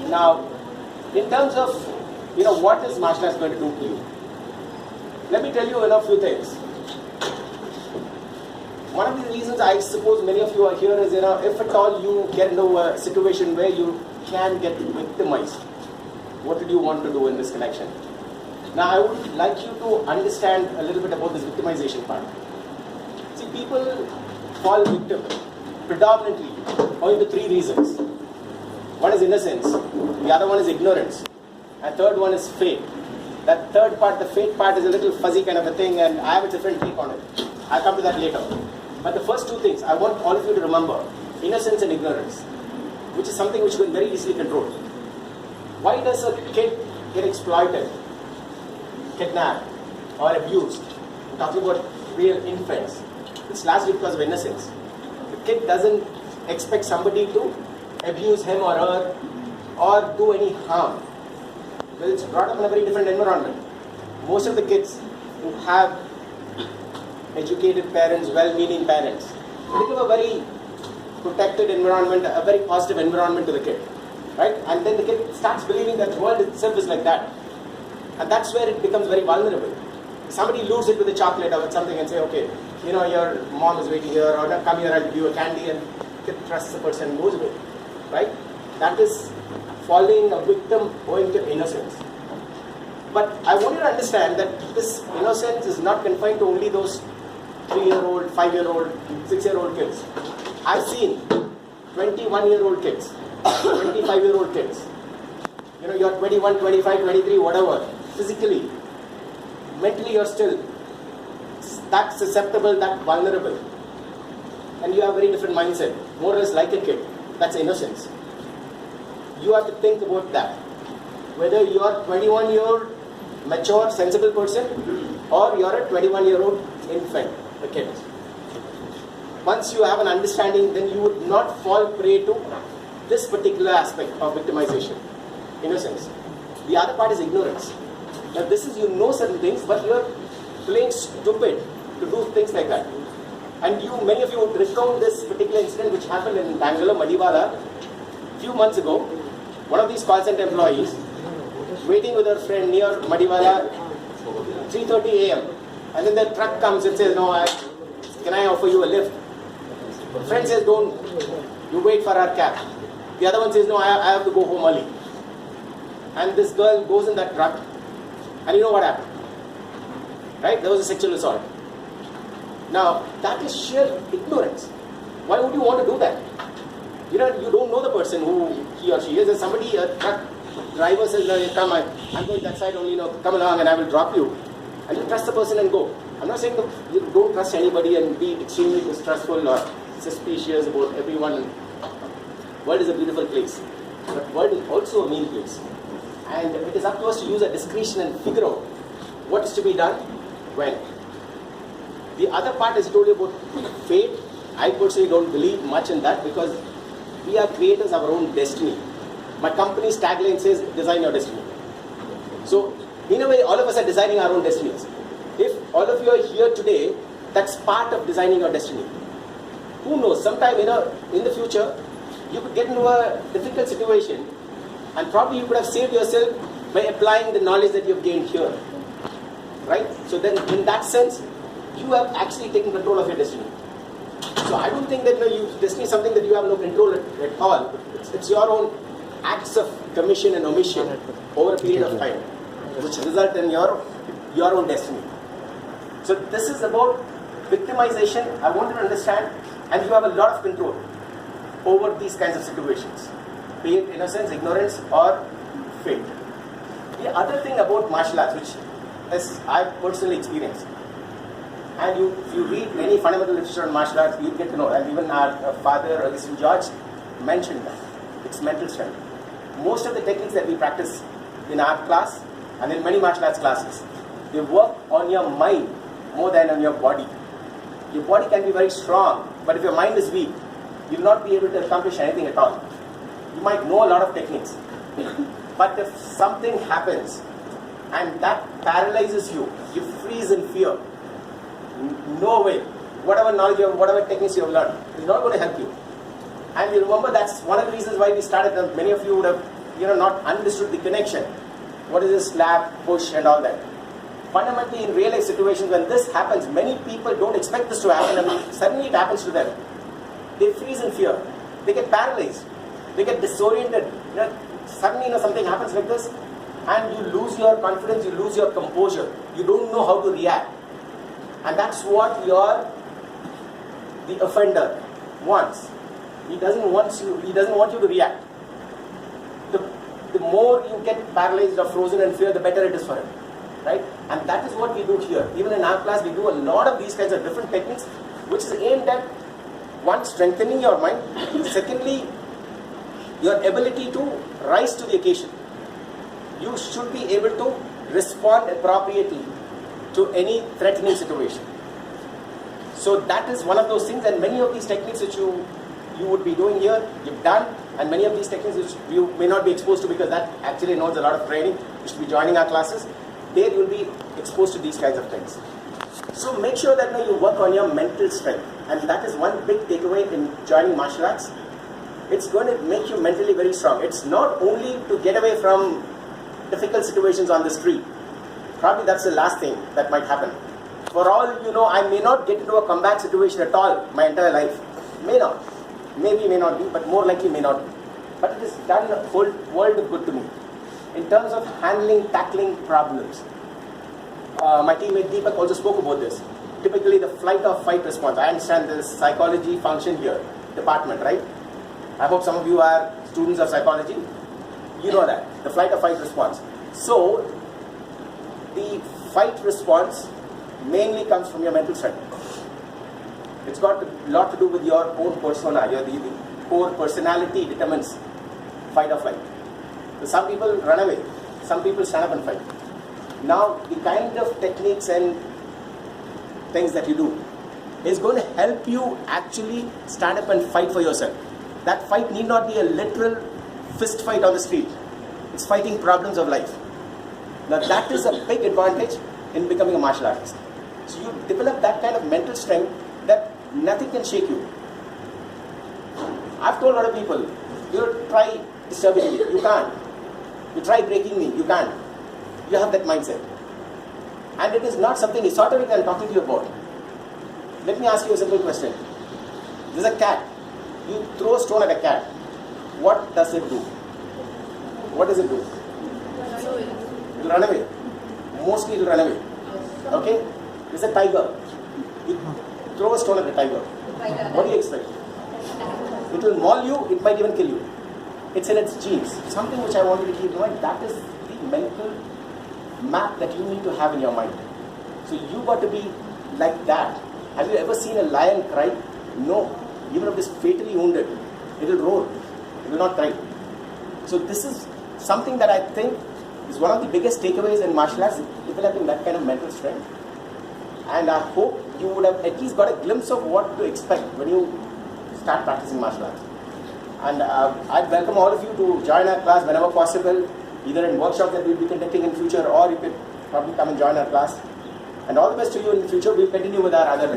Now, in terms of, what is martial arts going to do to you? Let me tell you a few things. One of the reasons I suppose many of you are here is, if at all you get into a situation where you can get victimized, what did you want to do in this connection? Now, I would like you to understand a little bit about this victimization part. See, people fall victim predominantly owing to three reasons. One is innocence, the other one is ignorance, and third one is fate. That third part, the fate part, is a little fuzzy kind of a thing, and I have a different take on it. I'll come to that later. But the first two things, I want all of you to remember: innocence and ignorance, which is something which you can very easily control. Why does a kid get exploited, kidnapped, or abused? I'm talking about real infants. It's largely because of innocence. The kid doesn't expect somebody to abuse him or her or do any harm. Well, it's brought up in a very different environment. Most of the kids who have educated parents, well-meaning parents, they give a very protected environment, a very positive environment to the kid, right? And then the kid starts believing that the world itself is like that. And that's where it becomes very vulnerable. Somebody lures it with a chocolate or with something and say, okay, your mom is waiting here, or come here, I'll give you a candy, and the kid trusts the person and goes away, right? That is falling a victim owing to innocence. But I want you to understand that this innocence is not confined to only those 3-year-old, 5-year-old, 6-year-old kids. I've seen 21-year-old kids, 25-year-old kids. You're 21, 25, 23, whatever. Physically, mentally, you're still that susceptible, that vulnerable. And you have a very different mindset, more or less like a kid. That's innocence. You have to think about that. Whether you're a 21-year-old mature, sensible person, or you're a 21-year-old infant, a kid. Once you have an understanding, then you would not fall prey to this particular aspect of victimization, innocence. The other part is ignorance. Now this is, certain things, but you're playing stupid to do things like that. And many of you would recount this particular incident which happened in Bangalore, Madiwala, a few months ago. One of these call center employees waiting with her friend near Madiwala, 3:30 a.m. And then the truck comes and says, can I offer you a lift? The friend says, don't, you wait for our cab. The other one says, no, I have to go home early. And this girl goes in that truck, and you know what happened? Right? There was a sexual assault. Now, that is sheer ignorance. Why would you want to do that? You don't know the person who he or she is. There's somebody, a truck driver says, come, I'm going that side only, come along and I will drop you. And you trust the person and go. I'm not saying that you don't trust anybody and be extremely distrustful or suspicious about everyone. World is a beautiful place, but world is also a mean place. And it is up to us to use our discretion and figure out what is to be done when. The other part is told you about fate. I personally don't believe much in that because we are creators of our own destiny. My company's tagline says, design your destiny. So, in a way, all of us are designing our own destinies. If all of you are here today, that's part of designing your destiny. Who knows, sometime in the future, you could get into a difficult situation and probably you could have saved yourself by applying the knowledge that you've gained here. Right? So then, in that sense, you have actually taken control of your destiny. So I don't think that destiny is something that you have no control at all. It's your own acts of commission and omission over a period of time, which result in your own destiny. So this is about victimization. I want you to understand, and you have a lot of control over these kinds of situations, be it innocence, ignorance, or fate. The other thing about martial arts, which I've personally experienced, and if you read any fundamental literature on martial arts, you get to know, and even our father, Mr. George, mentioned that. It's mental strength. Most of the techniques that we practice in art class and in many martial arts classes, they work on your mind more than on your body. Your body can be very strong, but if your mind is weak, you will not be able to accomplish anything at all. You might know a lot of techniques, but if something happens and that paralyzes you, you freeze in fear. No way. Whatever knowledge you have, whatever techniques you have learned, is not going to help you. And you remember that's one of the reasons why we started. Many of you would have not understood the connection. What is this slap, push and all that? Fundamentally, in real life situations, when this happens, many people don't expect this to happen and suddenly it happens to them. They freeze in fear. They get paralyzed. They get disoriented. Suddenly, something happens like this and you lose your confidence, you lose your composure. You don't know how to react. And that's what the offender wants. He doesn't want you to react. The more you get paralyzed or frozen in fear, the better it is for him. Right? And that is what we do here. Even in our class, we do a lot of these kinds of different techniques, which is aimed at, one, strengthening your mind. Secondly, your ability to rise to the occasion. You should be able to respond appropriately to any threatening situation. So that is one of those things, and many of these techniques which you would be doing here, you've done, and many of these techniques which you may not be exposed to because that actually involves a lot of training. You should be joining our classes. There you will be exposed to these kinds of things. So make sure that you work on your mental strength, and that is one big takeaway in joining martial arts. It's going to make you mentally very strong. It's not only to get away from difficult situations on the street. Probably that's the last thing that might happen. For all you know, I may not get into a combat situation at all my entire life. May not. Maybe may not be, but more likely may not be. But it has done a whole world of good to me. In terms of tackling problems. My teammate Deepak also spoke about this. Typically the flight or fight response. I understand this psychology function here, department, right? I hope some of you are students of psychology. You know that, the flight or fight response. So, the fight response mainly comes from your mental strength. It's got a lot to do with your own persona. The core personality determines fight or flight. So some people run away, some people stand up and fight. Now, the kind of techniques and things that you do is going to help you actually stand up and fight for yourself. That fight need not be a literal fist fight on the street. It's fighting problems of life. Now that is a big advantage in becoming a martial artist. So you develop that kind of mental strength that nothing can shake you. I've told a lot of people, you try disturbing me, you can't. You try breaking me, you can't. You have that mindset. And it is not something esoteric I'm talking to you about. Let me ask you a simple question. There's a cat. You throw a stone at a cat. What does it do? What does it do? It will run away. Mostly it will run away. Okay? There's a tiger. You throw a stone at a tiger. What do you expect? It will maul you, it might even kill you. It's in its genes. Something which I want you to keep in mind, that is the mental map that you need to have in your mind. So you got to be like that. Have you ever seen a lion cry? No. Even if it is fatally wounded, it will roar. It will not cry. So this is something that I think is one of the biggest takeaways in martial arts, developing that kind of mental strength. And I hope you would have at least got a glimpse of what to expect when you start practicing martial arts. And I'd welcome all of you to join our class whenever possible, either in workshops that we'll be conducting in future, or you could probably come and join our class. And all the best to you in the future. We'll continue with our other